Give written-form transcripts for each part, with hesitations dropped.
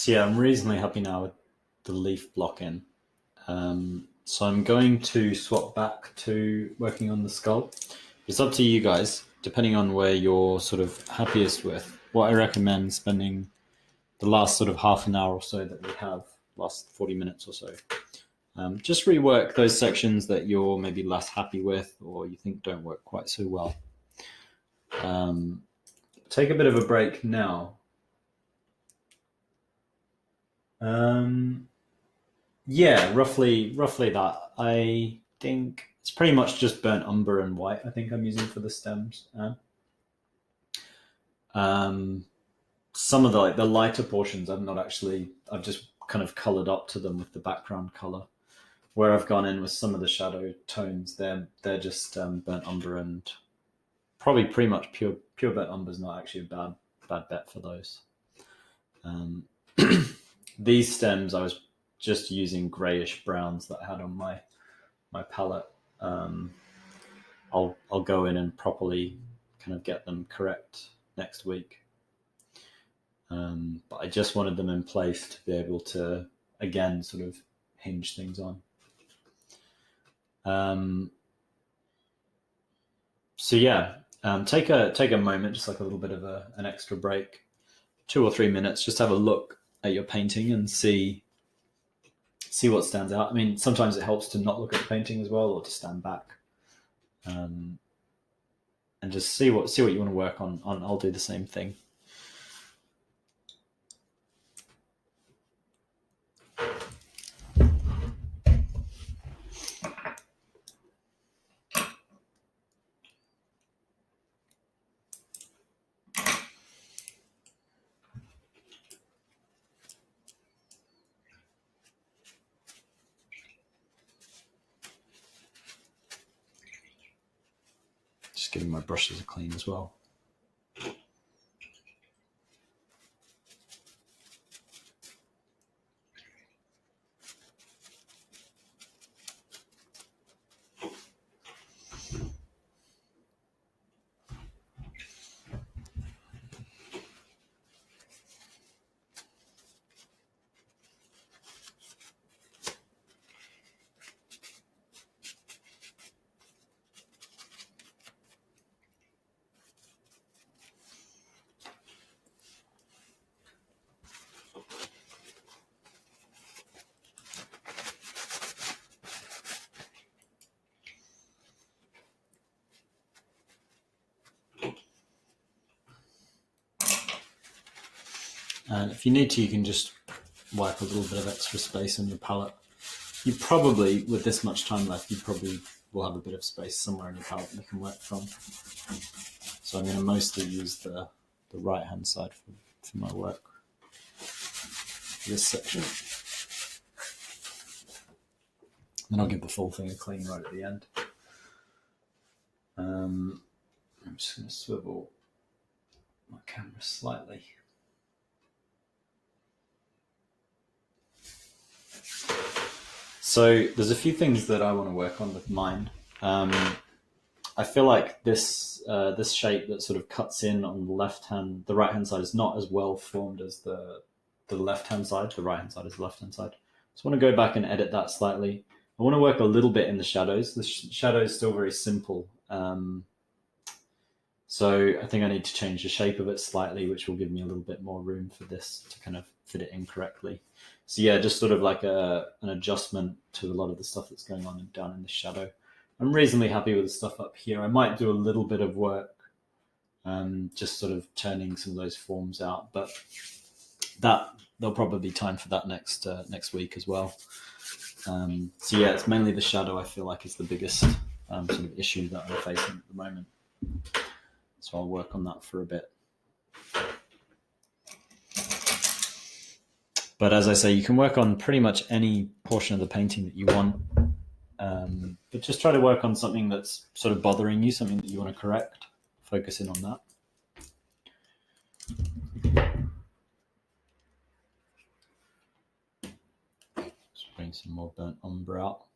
So yeah, I'm reasonably happy now with the leaf block in. So I'm going to swap back to working on the skull. It's up to you guys, depending on where you're sort of happiest with. What I recommend spending the last sort of half an hour or so that we have, last 40 minutes or so. Just rework those sections that you're maybe less happy with or you think don't work quite so well. Take a bit of a break now. Yeah, roughly that. I think it's pretty much just burnt umber and white. I think I'm using for the stems. Some of the lighter portions I've just kind of coloured up to them with the background colour. Where I've gone in with some of the shadow tones, they're just burnt umber and probably pretty much pure burnt umber is not actually a bad bet for those. These stems I was just using greyish browns that I had on my palette. I'll go in and properly kind of get them correct next week. But I just wanted them in place to be able to again sort of hinge things on. So yeah, take a moment, just like a little bit of an extra break, 2 or 3 minutes, just have a look at your painting and see what stands out. I mean, sometimes it helps to not look at the painting as well, or to stand back, and just see what you want to work on. I'll do the same thing. Just giving my brushes a clean as well. And if you need to, you can just wipe a little bit of extra space on your palette. You probably, with this much time left, you probably will have a bit of space somewhere in your palette you can work from. So I'm going to mostly use the right-hand side for my work. This section. Then I'll give the full thing a clean right at the end. I'm just going to swivel my camera slightly. So there's a few things that I want to work on with mine. I feel like this shape that sort of cuts in on the right hand side is not as well formed as the left hand side. The right hand side is the left hand side. So I want to go back and edit that slightly. I want to work a little bit in the shadows. The shadow is still very simple. So I think I need to change the shape of it slightly, which will give me a little bit more room for this to kind of fit it in correctly. So yeah, just sort of like an adjustment to a lot of the stuff that's going on down in the shadow. I'm reasonably happy with the stuff up here. I might do a little bit of work, just sort of turning some of those forms out, but there'll probably be time for that next week as well. So yeah, it's mainly the shadow I feel like is the biggest sort of issue that I'm facing at the moment. So I'll work on that for a bit. But as I say, you can work on pretty much any portion of the painting that you want. But just try to work on something that's sort of bothering you, something that you want to correct. Focus in on that. Just bring some more burnt umber out.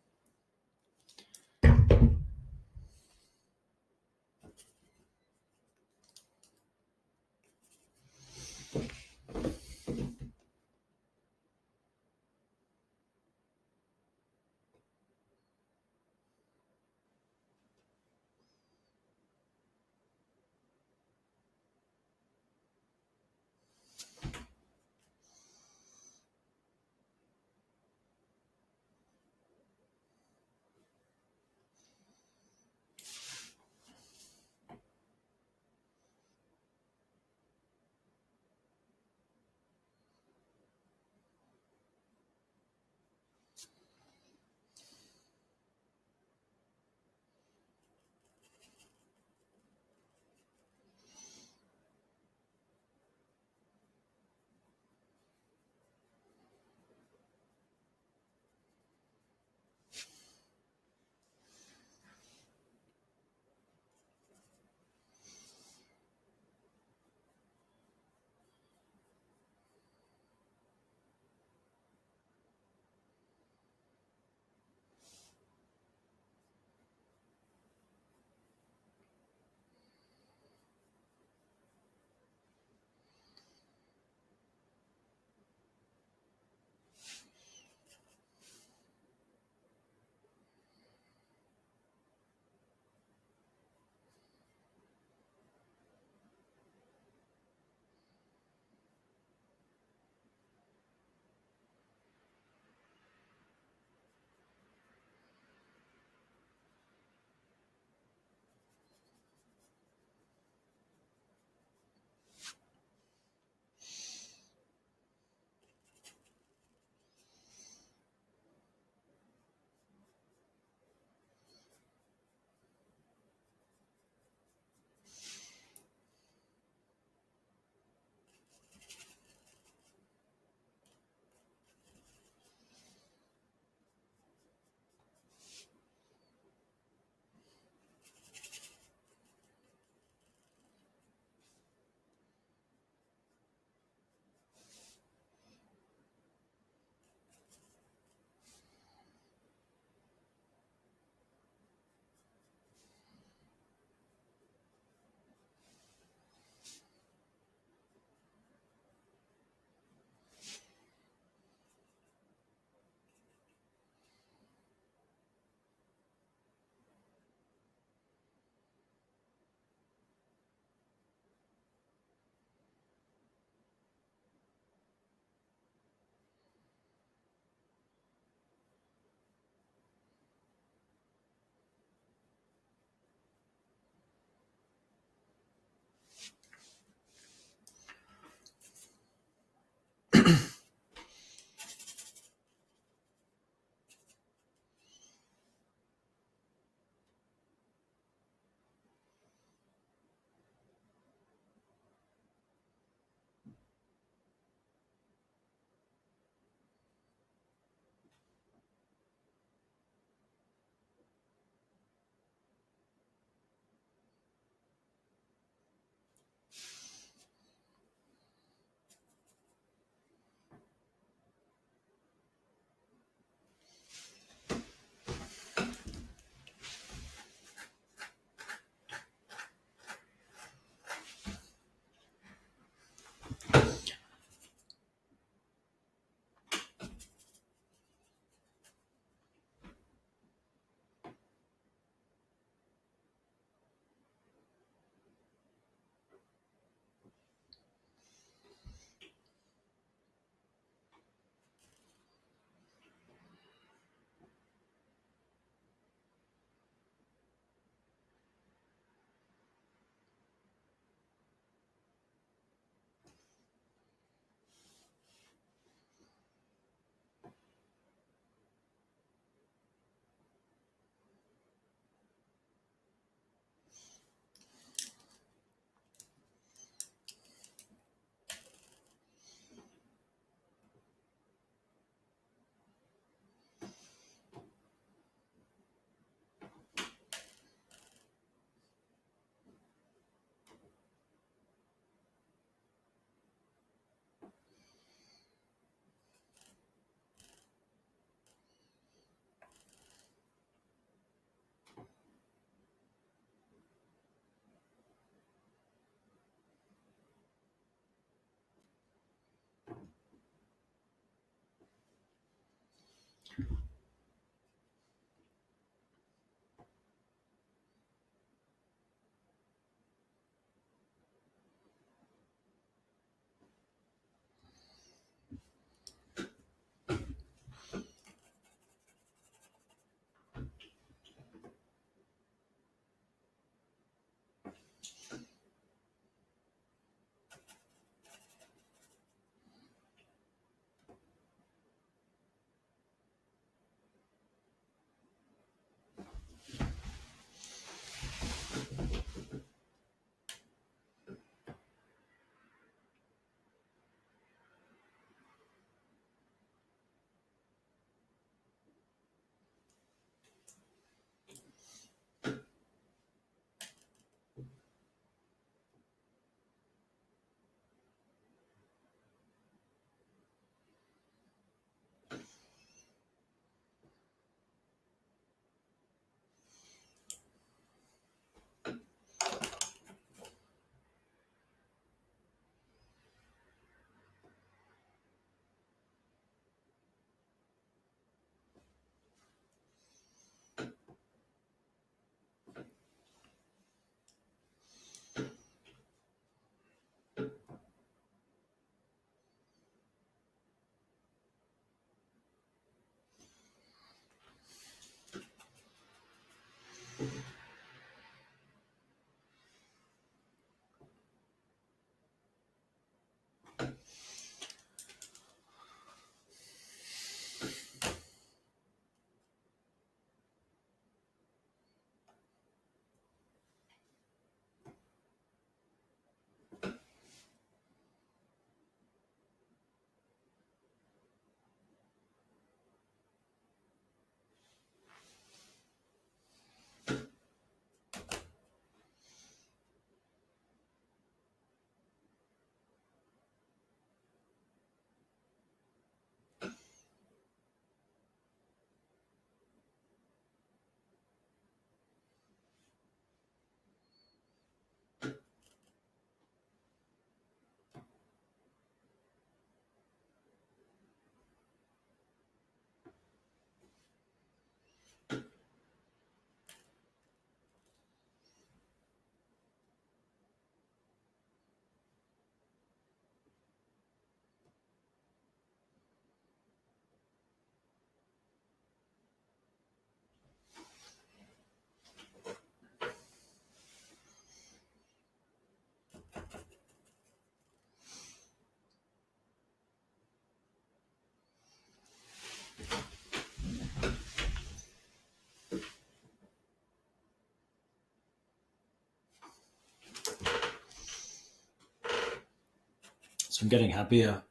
So I'm getting happier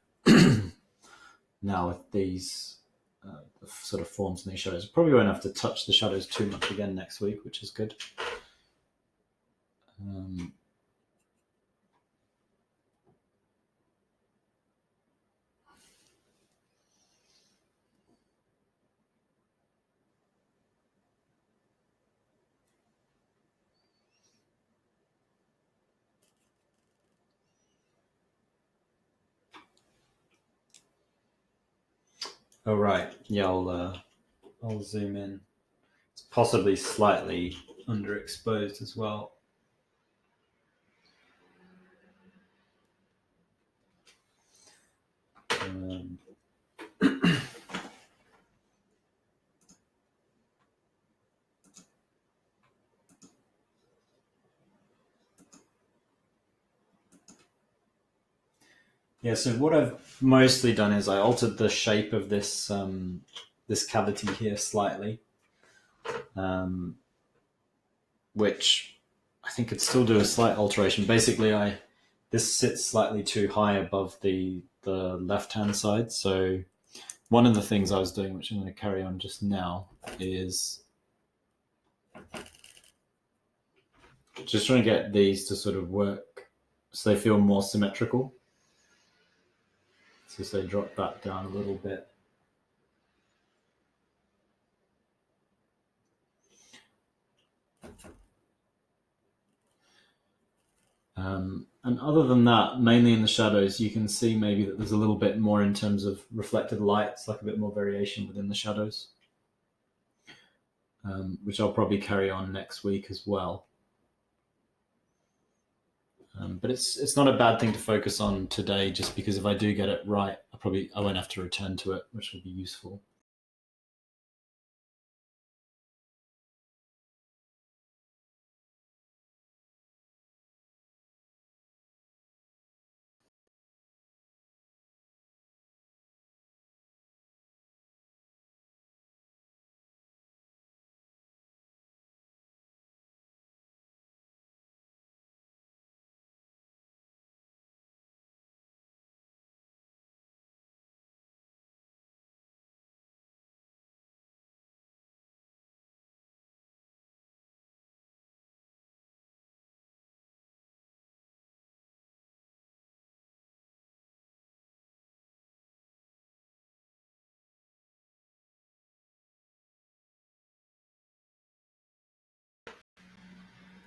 now with these sort of forms in these shadows. Probably won't have to touch the shadows too much again next week, which is good. Oh right, yeah, I'll zoom in. It's possibly slightly underexposed as well. Yeah, so what I've mostly done is I altered the shape of this cavity here slightly, which I think could still do a slight alteration. Basically, this sits slightly too high above the left hand side. So one of the things I was doing, which I'm going to carry on just now, is just trying to get these to sort of work so they feel more symmetrical. So say drop that down a little bit. And other than that, mainly in the shadows, you can see maybe that there's a little bit more in terms of reflected light. It's like a bit more variation within the shadows, which I'll probably carry on next week as well. But it's not a bad thing to focus on today, just because if I do get it right, I won't have to return to it, which will be useful.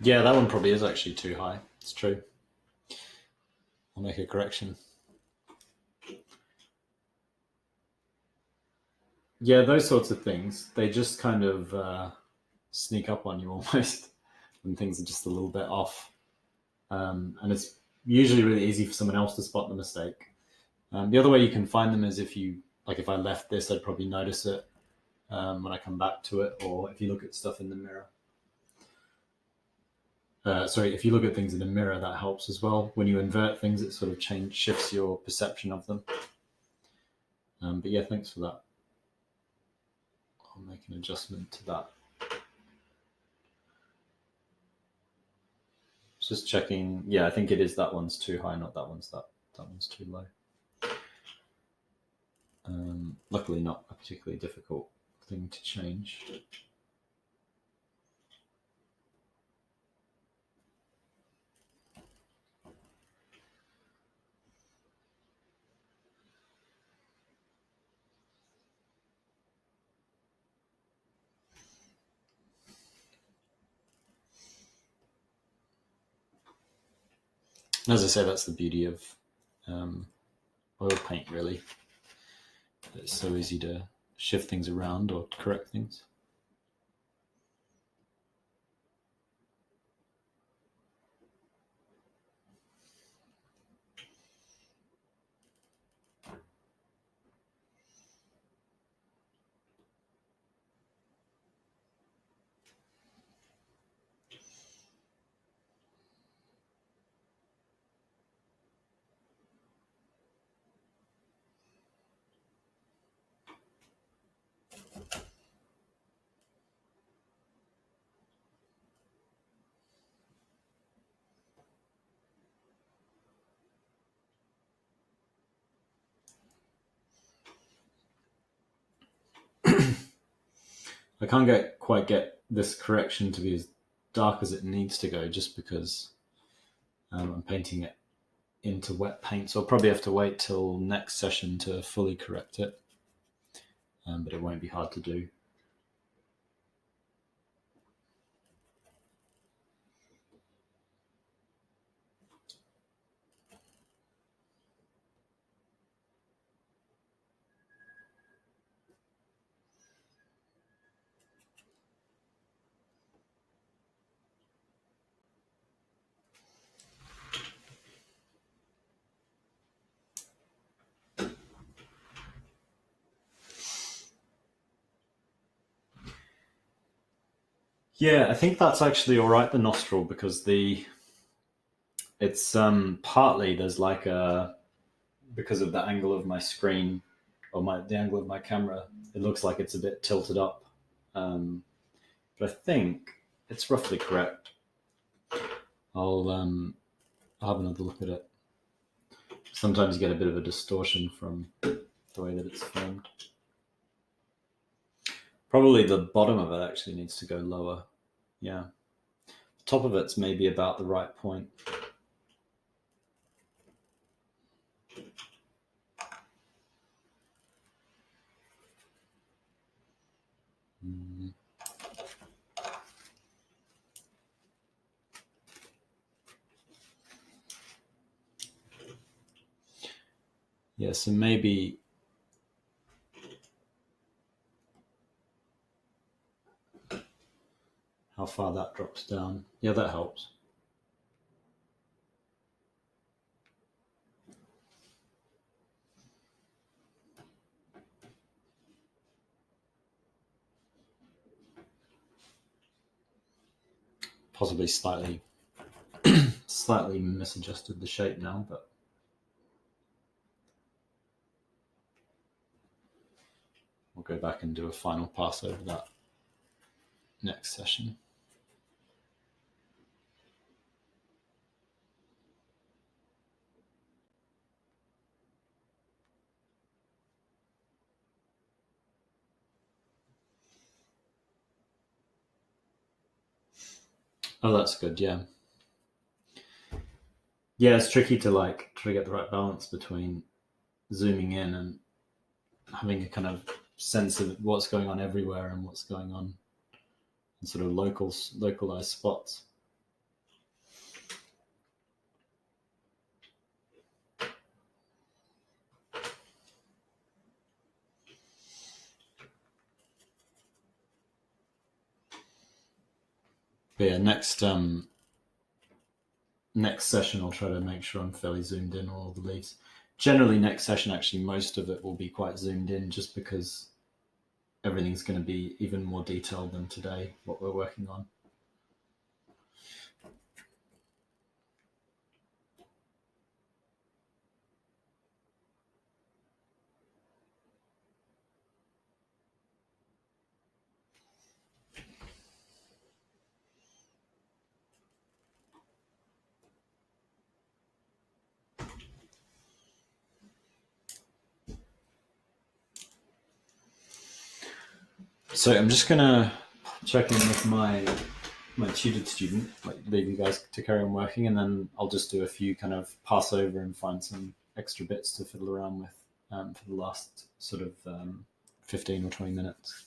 Yeah, that one probably is actually too high. It's true. I'll make a correction. Yeah, those sorts of things, they just kind of sneak up on you almost when things are just a little bit off. And it's usually really easy for someone else to spot the mistake. The other way you can find them is if I left this, I'd probably notice it when I come back to it, or if you look at stuff in the mirror. If you look at things in a mirror, that helps as well. When you invert things, it sort of shifts your perception of them. But yeah, thanks for that. I'll make an adjustment to that. Just checking. Yeah, I think it is that one's too high, not that one's too low. Luckily, not a particularly difficult thing to change. As I say, that's the beauty of oil paint, really. It's so easy to shift things around or correct things. I can't quite get this correction to be as dark as it needs to go, just because I'm painting it into wet paint. So I'll probably have to wait till next session to fully correct it, but it won't be hard to do. Yeah, I think that's actually all right, the nostril, because it's partly there's like a because of the angle of my screen or the angle of my camera, it looks like it's a bit tilted up. But I think it's roughly correct. I'll have another look at it. Sometimes you get a bit of a distortion from the way that it's formed. Probably the bottom of it actually needs to go lower. Yeah. The top of it's maybe about the right point. Yeah, so maybe how far that drops down. Yeah, that helps. Possibly slightly misadjusted the shape now, but we'll go back and do a final pass over that next session. Oh, that's good. Yeah. Yeah, it's tricky to try to get the right balance between zooming in and having a kind of sense of what's going on everywhere and what's going on in sort of localized spots. But yeah, next session I'll try to make sure I'm fairly zoomed in on all the leaves. Generally, next session, actually, most of it will be quite zoomed in just because everything's going to be even more detailed than today, what we're working on. So I'm just going to check in with my tutored student, leave you guys to carry on working, and then I'll just do a few kind of pass over and find some extra bits to fiddle around with for the last sort of 15 or 20 minutes.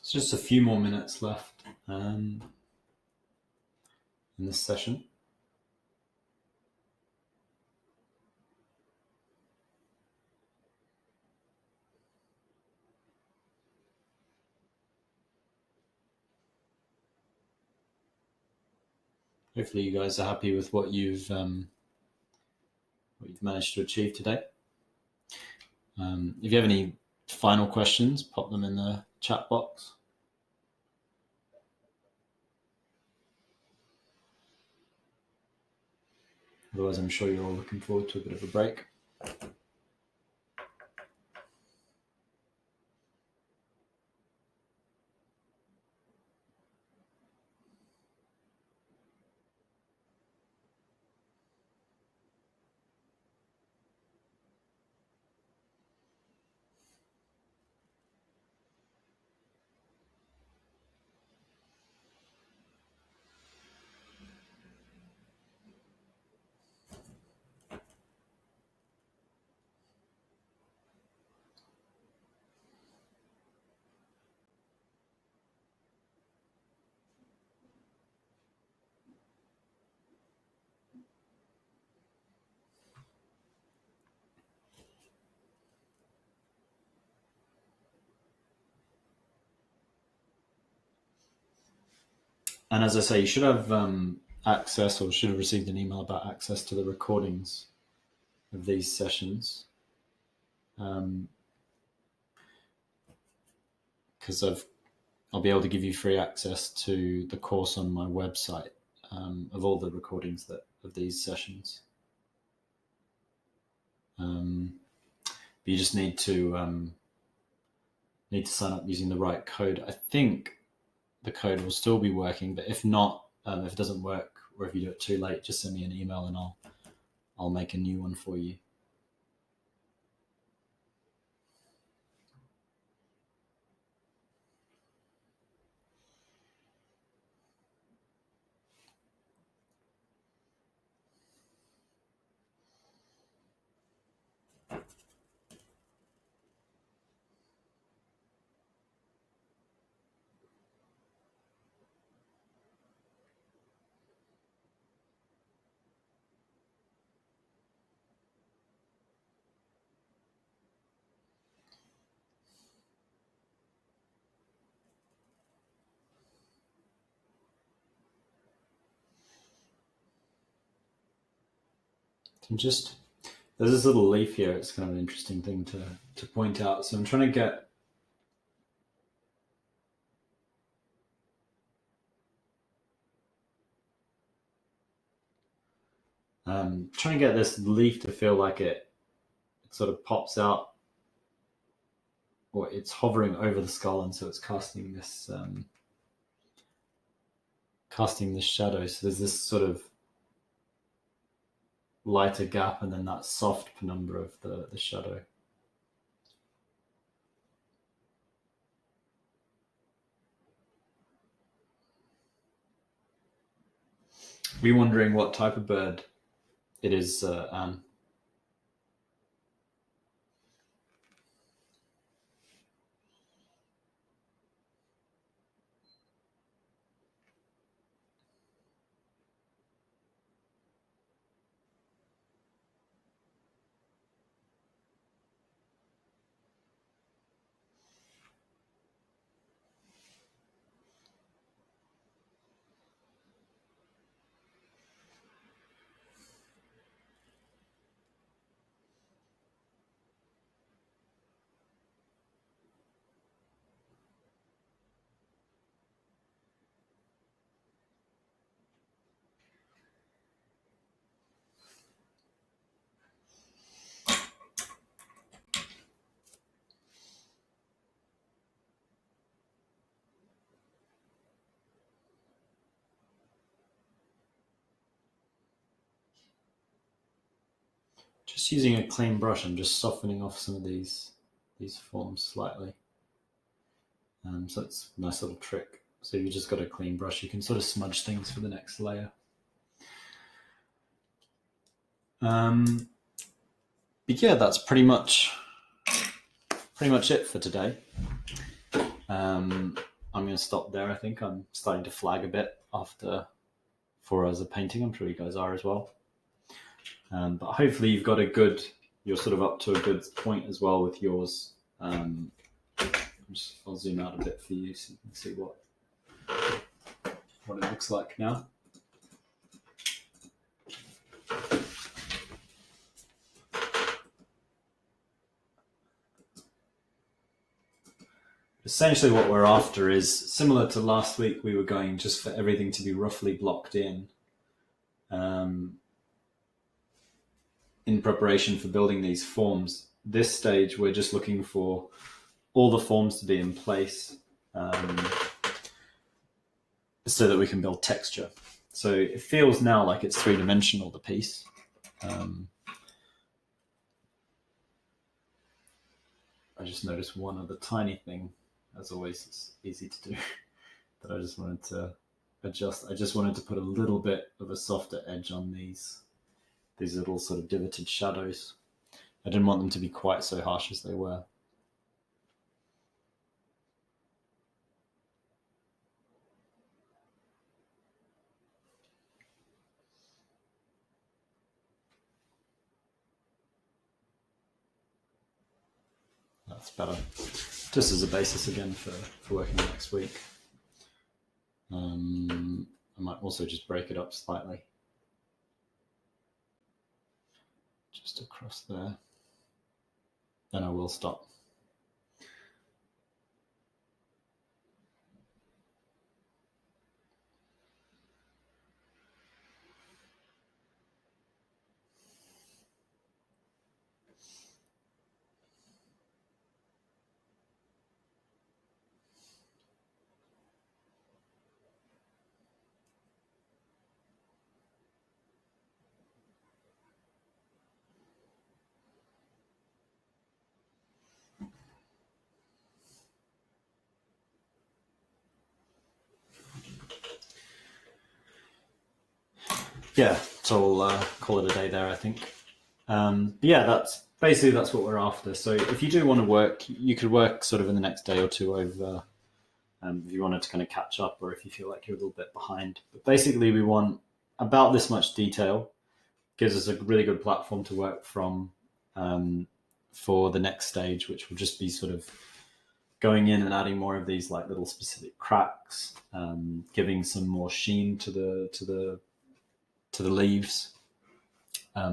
So just a few more minutes left in this session. Hopefully you guys are happy with what you've managed to achieve today. If you have any final questions, pop them in the chat box. Otherwise, I'm sure you're all looking forward to a bit of a break. And as I say, you should have access, or should have received an email about access to the recordings of these sessions. Because I'll be able to give you free access to the course on my website of all the recordings of these sessions. But you just need to sign up using the right code. I think the code will still be working, but if not, if it doesn't work, or if you do it too late, just send me an email and I'll make a new one for you. There's this little leaf here. It's kind of an interesting thing to point out. So I'm trying to get this leaf to feel like it sort of pops out, or it's hovering over the skull, and so it's casting this shadow. So there's this sort of lighter gap, and then that soft penumbra of the shadow. Were you wondering what type of bird it is, Anne? Just using a clean brush, I'm just softening off some of these forms slightly. So it's a nice little trick. So if you just got a clean brush, you can sort of smudge things for the next layer. But yeah, that's pretty much it for today. I'm going to stop there. I think I'm starting to flag a bit after 4 hours of painting. I'm sure you guys are as well. But hopefully you're sort of up to a good point as well with yours. I'll zoom out a bit for you so you can see what it looks like now. essentially what we're after is similar to last week. We were going just for everything to be roughly blocked in preparation for building these forms. This stage, we're just looking for all the forms to be in place so that we can build texture. So it feels now like it's three-dimensional, the piece. I just noticed one other tiny thing. As always, it's easy to do, that I just wanted to adjust. I just wanted to put a little bit of a softer edge on these little sort of divoted shadows. I didn't want them to be quite so harsh as they were. That's better. Just as a basis again for working next week. I might also just break it up slightly. Just across there. Then I will stop. Yeah, so I'll call it a day there, I think. Yeah, that's what we're after. So if you do want to work, you could work sort of in the next day or two over, if you wanted to kind of catch up, or if you feel like you're a little bit behind. But basically, we want about this much detail. Gives us a really good platform to work from for the next stage, which will just be sort of going in and adding more of these like little specific cracks, giving some more sheen to the leaves,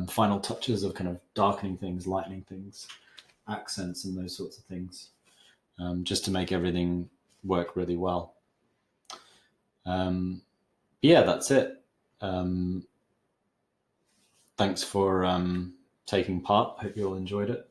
final touches of kind of darkening things, lightening things, accents, and those sorts of things, just to make everything work really well. Yeah, that's it. Thanks for taking part. Hope you all enjoyed it.